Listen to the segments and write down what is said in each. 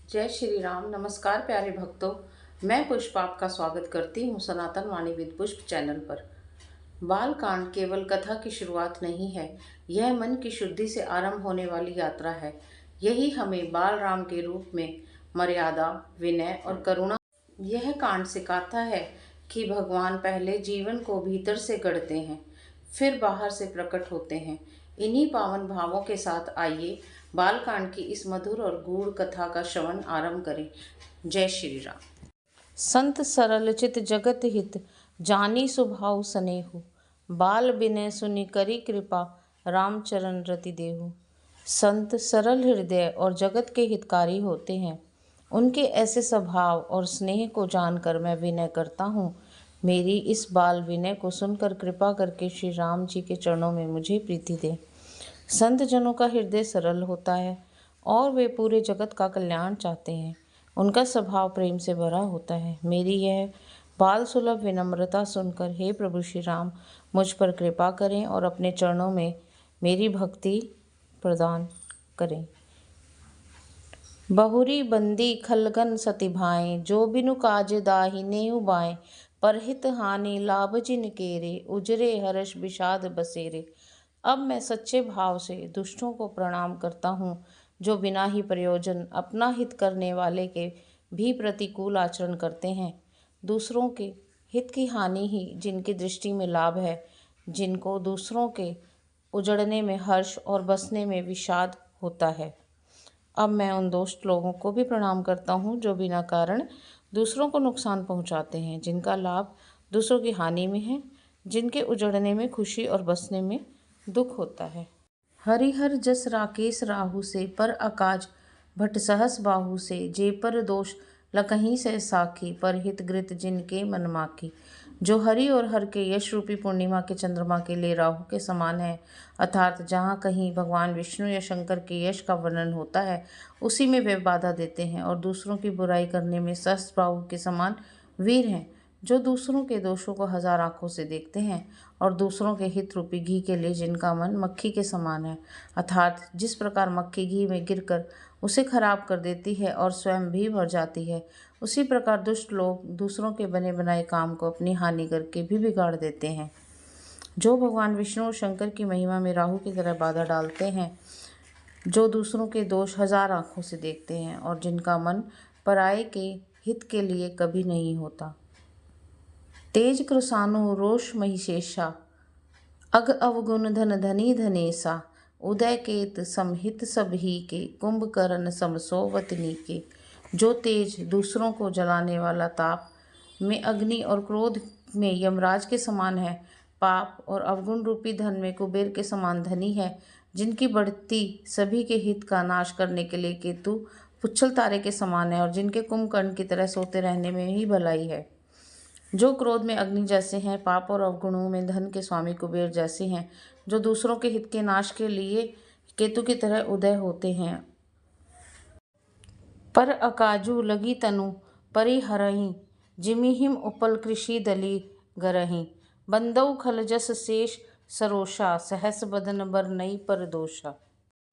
जय श्री राम। नमस्कार प्यारे भक्तों, मैं पुष्प आपका स्वागत करती हूँ सनातन वाणी विद पुष्प चैनल पर। बाल कांड केवल कथा की शुरुआत नहीं है, यह मन की शुद्धि से आरंभ होने वाली यात्रा है। यही हमें बाल राम के रूप में मर्यादा, विनय और करुणा। यह कांड सिखाता है कि भगवान पहले जीवन को भीतर से गढ़ते हैं, फिर बाहर से प्रकट होते हैं। इन्हीं पावन भावों के साथ आइए बालकांड की इस मधुर और गूढ़ कथा का श्रवण आरंभ करें। जय श्री राम। संत सरल चित जगत हित, जानी स्वभाव स्नेहु। बाल बिनय सुनि करी कृपा, रामचरण रति देहु। संत सरल हृदय और जगत के हितकारी होते हैं। उनके ऐसे स्वभाव और स्नेह को जानकर मैं विनय करता हूँ। मेरी इस बाल विनय को सुनकर कृपा करके श्री राम जी के चरणों में मुझे प्रीति दे। संत जनों का हृदय सरल होता है और वे पूरे जगत का कल्याण चाहते हैं। उनका स्वभाव प्रेम से भरा होता है। मेरी यह बाल सुलभ विनम्रता सुनकर हे प्रभु श्री राम मुझ पर कृपा करें और अपने चरणों में मेरी भक्ति प्रदान करें। बहुरी बंदी खलगन सति भाएं, जो बिनु काज दाहि नेहु बाएं। परहित हानि लाभ जिन केरे, उजरे हर्ष विषाद बसेरे। अब मैं सच्चे भाव से दुष्टों को प्रणाम करता हूँ, जो बिना ही प्रयोजन अपना हित करने वाले के भी प्रतिकूल आचरण करते हैं। दूसरों के हित की हानि ही जिनकी दृष्टि में लाभ है, जिनको दूसरों के उजड़ने में हर्ष और बसने में विषाद होता है। अब मैं उन दुष्ट लोगों को भी प्रणाम करता हूँ, जो बिना कारण दूसरों को नुकसान पहुँचाते हैं, जिनका लाभ दूसरों की हानि में है, जिनके उजड़ने में खुशी और बसने में दुख होता है। हरिहर जस राकेश राहु से, पर अकाज भट सहस बाहु से। जे पर दोष लकहीं से साखी, पर हित गृत जिनके मन माखी। जो हरि और हर के यश रूपी पूर्णिमा के चंद्रमा के लिए राहु के समान है, अर्थात जहाँ कहीं भगवान विष्णु या शंकर के यश का वर्णन होता है, उसी में वे बाधा देते हैं और दूसरों की बुराई करने में सहस्त्र बाहु के समान वीर हैं। जो दूसरों के दोषों को हजार आंखों से देखते हैं और दूसरों के हित रूपी घी के लिए जिनका मन मक्खी के समान है, अर्थात जिस प्रकार मक्खी घी में गिरकर उसे खराब कर देती है और स्वयं भी मर जाती है, उसी प्रकार दुष्ट लोग दूसरों के बने बनाए काम को अपनी हानि करके भी बिगाड़ देते हैं। जो भगवान विष्णु और शंकर की महिमा में राहु की तरह बाधा डालते हैं, जो दूसरों के दोष हजार आंखों से देखते हैं और जिनका मन पराये के हित के लिए कभी नहीं होता। तेज कृसानु रोष महिषेशा, अग अवगुण धन धनी धनेसा। उदय केत समहित सबही के, कुंभकर्ण समसोवतनी के। जो तेज दूसरों को जलाने वाला, ताप में अग्नि और क्रोध में यमराज के समान है, पाप और अवगुण रूपी धन में कुबेर के समान धनी है, जिनकी बढ़ती सभी के हित का नाश करने के लिए केतु पुच्छल तारे के समान है और जिनके कुंभकर्ण की तरह सोते रहने में ही भलाई है। जो क्रोध में अग्नि जैसे हैं, पाप और अवगुणों में धन के स्वामी कुबेर जैसे हैं, जो दूसरों के हित के नाश के लिए केतु की तरह उदय होते हैं। पर अकाजू लगी तनु परिहरहीं, जिमिहिम उपल कृषि दली गरहीं। बंदौ खल जस शेष सरोषा, सहस बदन बर नई पर दोषा।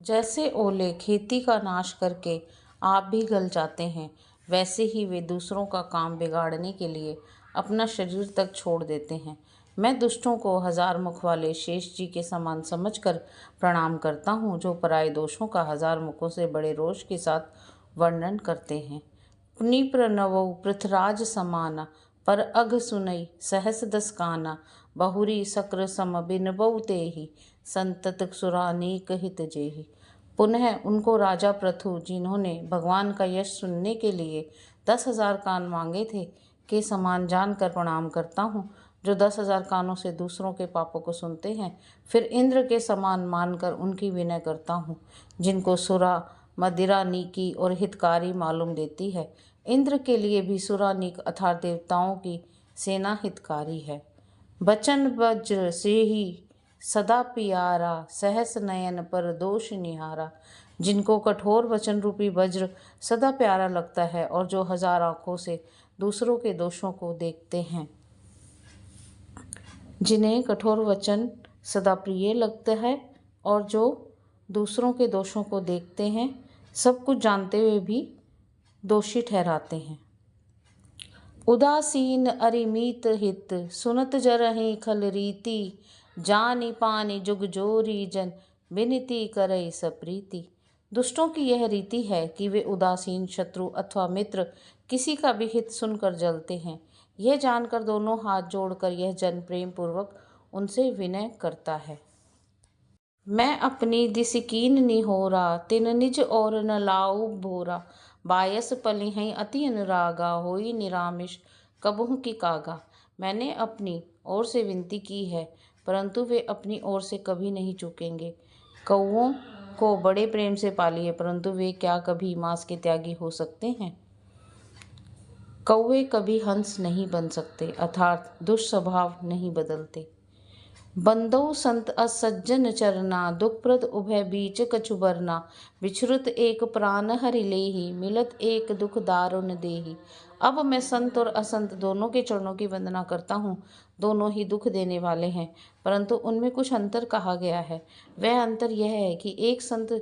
जैसे ओले खेती का नाश करके आप भी गल जाते हैं, वैसे ही वे दूसरों का काम बिगाड़ने के लिए अपना शरीर तक छोड़ देते हैं। मैं दुष्टों को हजार मुख वाले शेष जी के समान समझकर प्रणाम करता हूँ, जो पराये दोषों का हजार मुखों से बड़े रोष के साथ वर्णन करते हैं। पुनिप्र नवौ पृथ्वीराज समाना, पर अघ सुनई सहस दस काना। बहुरी सक्र सम बिनबौ तेहि, संतत सुरानीक हित जेहि। पुनः उनको राजा पृथु, जिन्होंने भगवान का यश सुनने के लिए 10,000 कान मांगे थे, के समान जानकर प्रणाम करता हूँ, जो 10,000 कानों से दूसरों के पापों को सुनते हैं। फिर इंद्र के समान मानकर उनकी विनय करता हूँ, जिनको सुरा मदिरा नीकी और हितकारी मालूम देती है। इंद्र के लिए भी सुरानीक अर्थात देवताओं की सेना हितकारी है। बचन वज्र से ही सदा पियारा, सहस नयन पर दोष निहारा। जिनको कठोर वचन रूपी वज्र सदा प्यारा लगता है और जो हजार आंखों से दूसरों के दोषों को देखते हैं। जिन्हें कठोर वचन सदा प्रिय लगता है और जो दूसरों के दोषों को देखते हैं, सब कुछ जानते हुए भी दोषी ठहराते हैं। उदासीन अरिमीत हित सुनत जरहि खल रीति जानी पानी जुग जोरी जन विनती करई सप्रीति। दुष्टों की यह रीति है कि वे उदासीन शत्रु अथवा मित्र किसी का भी हित सुनकर जलते हैं। यह जानकर दोनों हाथ जोड़कर यह जन प्रेम पूर्वक उनसे विनय करता है। मैं अपनी दिसिकीन निहोरा तिन निज और न लाऊ भोरा बायस पलिहै अति अनुरागा होई निरामिष कबहु की कागा। मैंने अपनी ओर से विनती की है परंतु वे अपनी ओर से कभी नहीं चूकेंगे। कौओं को बड़े प्रेम से पालिए परंतु वे क्या कभी मांस के त्यागी हो सकते हैं। कौवे कभी हंस नहीं बन सकते अर्थात दुष्स्वभाव नहीं बदलते। बंदो संत असज्जन चरना दुखप्रद उभय बीच कछु बरना विछुरत एक प्राण हरि लेहि मिलत एक दुख दारुण देहि। अब मैं संत और असंत दोनों के चरणों की वंदना करता हूँ। दोनों ही दुख देने वाले हैं परंतु उनमें कुछ अंतर कहा गया है। वह अंतर यह है कि एक संत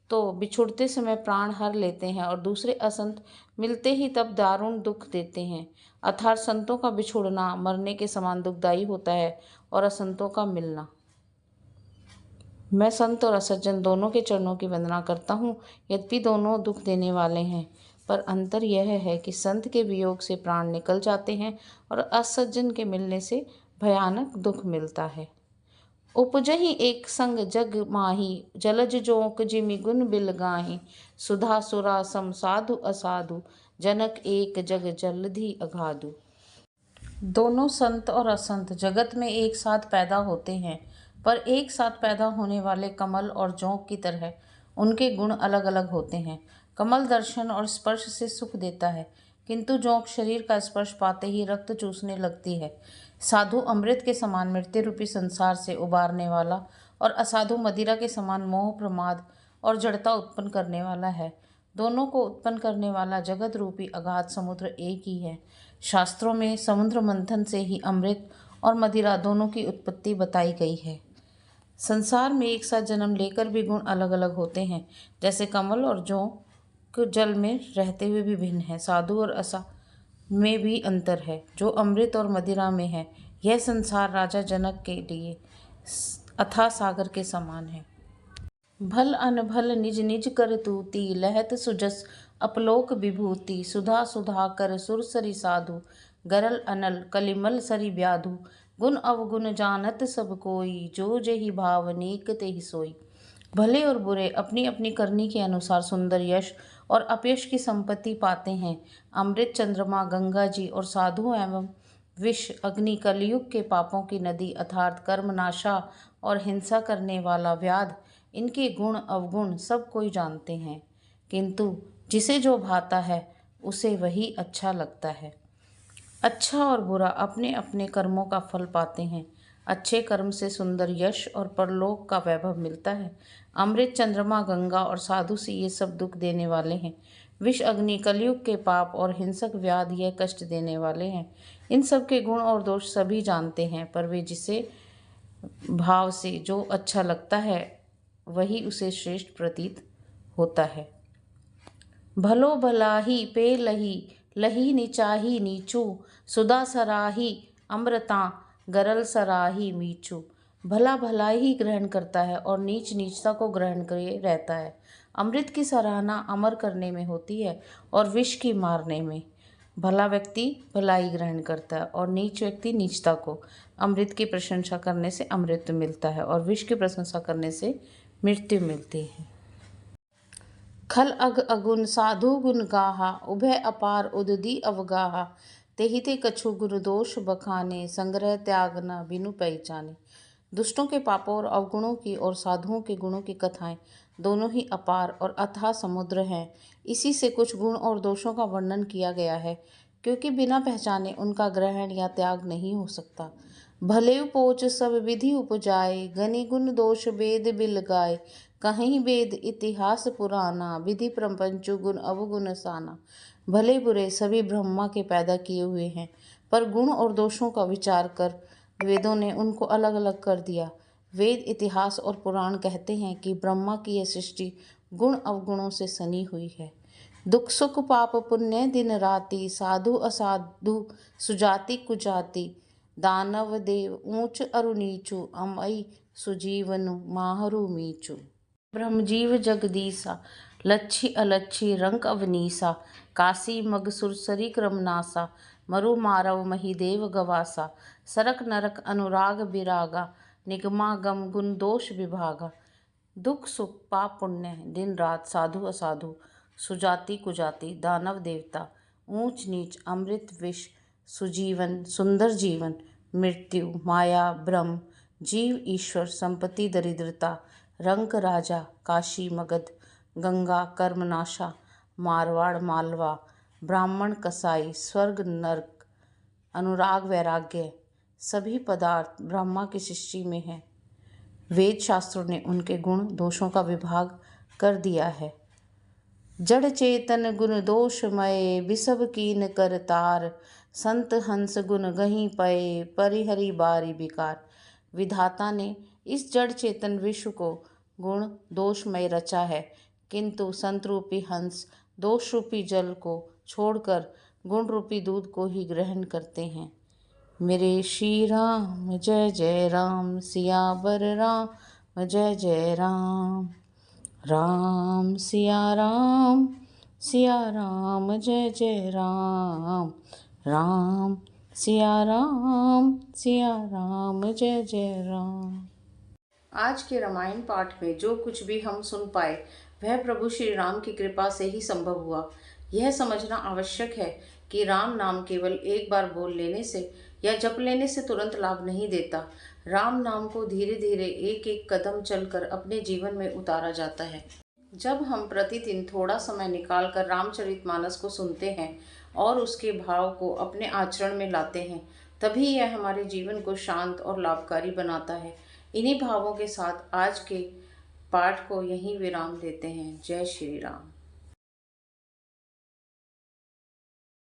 तो बिछुड़ते समय प्राण हर लेते हैं और दूसरे असंत मिलते ही तब दारुण दुख देते हैं। अर्थात संतों का बिछुड़ना मरने के समान दुखदायी होता है और असंतों का मिलना। मैं संत और असज्जन दोनों के चरणों की वंदना करता हूँ यद्यपि दोनों दुख देने वाले हैं पर अंतर यह है कि संत के वियोग से प्राण निकल जाते हैं और असज्जन के मिलने से भयानक दुख मिलता है। उपजहि एक संग जग माही जलज जोक जिमि गुण बिलगाही सुधा सुरा सम साधु असाधु जनक एक जग जलधि अगाधु। दोनों संत और असंत जगत में एक साथ पैदा होते हैं पर एक साथ पैदा होने वाले कमल और जोंक की तरह उनके गुण अलग अलग होते हैं। कमल दर्शन और स्पर्श से सुख देता है किंतु जोंक शरीर का स्पर्श पाते ही रक्त चूसने लगती है। साधु अमृत के समान मृत्यु रूपी संसार से उबारने वाला और असाधु मदिरा के समान मोह प्रमाद और जड़ता उत्पन्न करने वाला है। दोनों को उत्पन्न करने वाला जगत रूपी अगाध समुद्र एक ही है। शास्त्रों में समुद्र मंथन से ही अमृत और मदिरा दोनों की उत्पत्ति बताई गई है। संसार में एक साथ जन्म लेकर भी गुण अलग अलग होते हैं जैसे कमल और जोंक जल में रहते हुए भी भिन्न है। साधु और असा में भी अंतर है जो अमृत और मदिरा में है। यह संसार राजा जनक के लिए अथाह सागर के समान है। भल अनभल निज निज कर तूती लहत सुजस अपलोक विभूति सुधा सुधा कर सुरसरी साधु गरल अनल कलिमल सरी व्याधु गुण अवगुण जानत सब कोई जो जही भाव नीक तेहि सोई। भले और बुरे अपनी अपनी करनी के अनुसार सुंदर यश और अपयश की संपत्ति पाते हैं। अमृत चंद्रमा गंगा जी और साधु एवं विष अग्नि कलयुग के पापों की नदी अर्थात कर्मनाशा और हिंसा करने वाला व्याध इनके गुण अवगुण सब कोई जानते हैं किंतु जिसे जो भाता है उसे वही अच्छा लगता है। अच्छा और बुरा अपने अपने कर्मों का फल पाते हैं। अच्छे कर्म से सुंदर यश और परलोक का वैभव मिलता है। अमृत चंद्रमा गंगा और साधु से ये सब दुख देने वाले हैं। विष अग्नि कलयुग के पाप और हिंसक व्याध यह कष्ट देने वाले हैं। इन सब के गुण और दोष सभी जानते हैं पर वे जिसे भाव से जो अच्छा लगता है वही उसे श्रेष्ठ प्रतीत होता है। भलो भलाही पे लही लही नीचाही नीचू सुधा सराही अमृता गरल सराही मीचू। भला भला ही ग्रहण करता है और नीच नीचता को ग्रहण करे रहता है। अमृत की सराहना अमर करने में होती है और विष की मारने में। भला व्यक्ति भलाई ग्रहण करता है और नीच व्यक्ति नीचता को। अमृत की प्रशंसा करने से अमृत मिलता है और विष की प्रशंसा करने से मृत्यु मिलती है। खल अग अगुन साधु गुण गाहा उभय अपार उददी अवगाहा तेहि ते कछु गुरु दोष बखाने संग्रह त्याग न बिनु पहचाने। दुष्टों के पापों और अवगुणों की और साधुओं के गुणों की कथाएं दोनों ही अपार और अथाह समुद्र हैं। इसी से कुछ गुण और दोषों का वर्णन किया गया है क्योंकि बिना पहचाने उनका ग्रहण या त्याग नहीं हो सकता। भले पोच सब विधि उपजाए गनि गुण दोष वेद बिल गाए कहीं वेद इतिहास पुराना विधि प्रपंचु गुण अवगुण साना। भले बुरे सभी ब्रह्मा के पैदा किए हुए हैं पर गुण और दोषों का विचार कर वेदों ने उनको अलग अलग कर दिया। वेद इतिहास और पुराण कहते हैं कि ब्रह्मा की यह सृष्टि गुण अवगुणों से सनी हुई है। दुख सुख पाप पुण्य दिन राति, साधु असाधु सुजाति कुजाति, दानव देव ऊंच अरु नीचु, अमई सुजीवनु माहरु मीचु। ब्रह्मजीव जगदीसा, लच्छी अलच्छी रंक अवनीसा, काशी मग सुरसरी क्रमनासा, मरु मारव महिदेव गवासा, सरक नरक अनुराग बिरागा, निगमागम गुण दोष विभागा। दुख सुख पाप पुण्य दिन रात, साधु असाधु सुजाति कुजाति, दानव देवता ऊंच नीच, अमृत विष सुजीवन सुंदर जीवन, मृत्यु माया ब्रह्म जीव ईश्वर, संपत्ति दरिद्रता, रंक राजा, काशी मगध, गंगा कर्मनाशा, मारवाड़ मालवा, ब्राह्मण कसाई, स्वर्ग नरक, अनुराग वैराग्य, सभी पदार्थ ब्रह्मा की सृष्टि में है। वेद शास्त्रों ने उनके गुण दोषों का विभाग कर दिया है। जड़ चेतन गुण दोषमय, बिसब कीन कर तार, संत हंस गुण गहीं पए, परिहरि बारी विकार। विधाता ने इस जड़ चेतन विश्व को गुण दोषमय रचा है, किंतु संत रूपी हंस दोष रूपी जल को छोड़कर गुण रूपी दूध को ही ग्रहण करते हैं। मेरे श्री राम जय जय राम, सियावर राम जय जय राम, राम सिया राम जय जय राम, राम सिया राम जय जय राम। आज के रामायण पाठ में जो कुछ भी हम सुन पाए वह प्रभु श्री राम की कृपा से ही संभव हुआ। यह समझना आवश्यक है कि राम नाम केवल एक बार बोल लेने से या जप लेने से तुरंत लाभ नहीं देता। राम नाम को धीरे धीरे एक एक कदम चलकर अपने जीवन में उतारा जाता है। जब हम प्रतिदिन थोड़ा समय निकालकर रामचरितमानस को सुनते हैं और उसके भाव को अपने आचरण में लाते हैं, तभी यह हमारे जीवन को शांत और लाभकारी बनाता है। इन्हीं भावों के साथ आज के पाठ को यहीं विराम देते हैं। जय श्री राम।